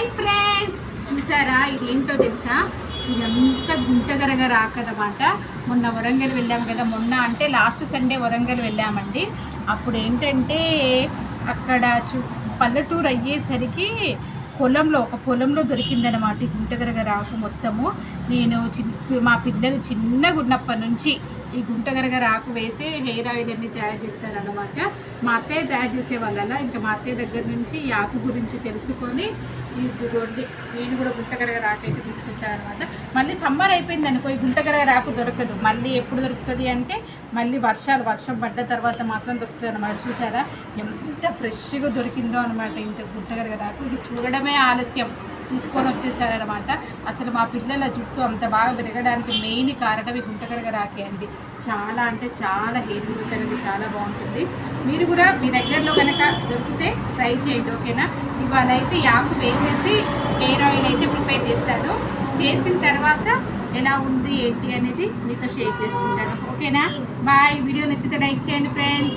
Hi friends, చూసారా ఇది ఏంటో తెలుసా? ఇదంతా గుంటగరగ రాకదన్నమాట. మొన్న వరంగల్ వెళ్ళాము కదా, మొన్న అంటే లాస్ట్ సండే వరంగల్ వెళ్ళామండి. అప్పుడు ఏంటంటే అక్కడ పల్లెటూరు అయ్యేసరికి ఒక పొలంలో దొరికిందనమాట ఈ గుంటగరగ రాకు మొత్తము. నేను మా పిల్లలు చిన్నగా ఉన్నప్పటి నుంచి ఈ గుంటగరగ రాకు వేసి హెయిర్ ఆయిల్ అన్ని తయారు చేస్తారనమాట. మా అత్తయ్య తయారు చేసే వాళ్ళ, ఇంకా మా అత్తయ్య దగ్గర నుంచి ఈ ఆకు గురించి తెలుసుకొని నేను కూడా గుంటగరగ రాకు అయితే తీసుకొచ్చానమాట. మళ్ళీ సమ్మర్ అయిపోయింది అనుకో, ఈ గుంటగరగ రాకు దొరకదు. మళ్ళీ ఎప్పుడు దొరుకుతుంది అంటే మళ్ళీ వర్షం పడ్డ తర్వాత మాత్రం దొరుకుతుంది అనమాట. చూసారా ఎంత ఫ్రెష్గా దొరికిందో అనమాట ఇంత గుంటగరగ రాకు. ఇది చూడడమే ఆలస్యం, తీసుకొని వచ్చేసారనమాట. అసలు మా పిల్లల జుట్టు అంత బాగా పెరగడానికి మెయిన్ కారణం ఈ గుంటగరగ రాకే అండి. చాలా అంటే చాలా హెయిర్ గ్రోత్ అనేది చాలా బాగుంటుంది. మీరు కూడా మీ దగ్గరలో కనుక దొరికితే ట్రై చేయండి, ఓకేనా? ఇవాళ అయితే ఆకు వేసేసి హెయిర్ ఆయిల్ అయితే ప్రిపేర్ చేస్తాను. చేసిన తర్వాత ఎలా ఉంది ఏంటి అనేది మీతో షేర్ చేసుకుంటాను, ఓకేనా? బాయ్. వీడియో నచ్చితే లైక్ చేయండి ఫ్రెండ్స్.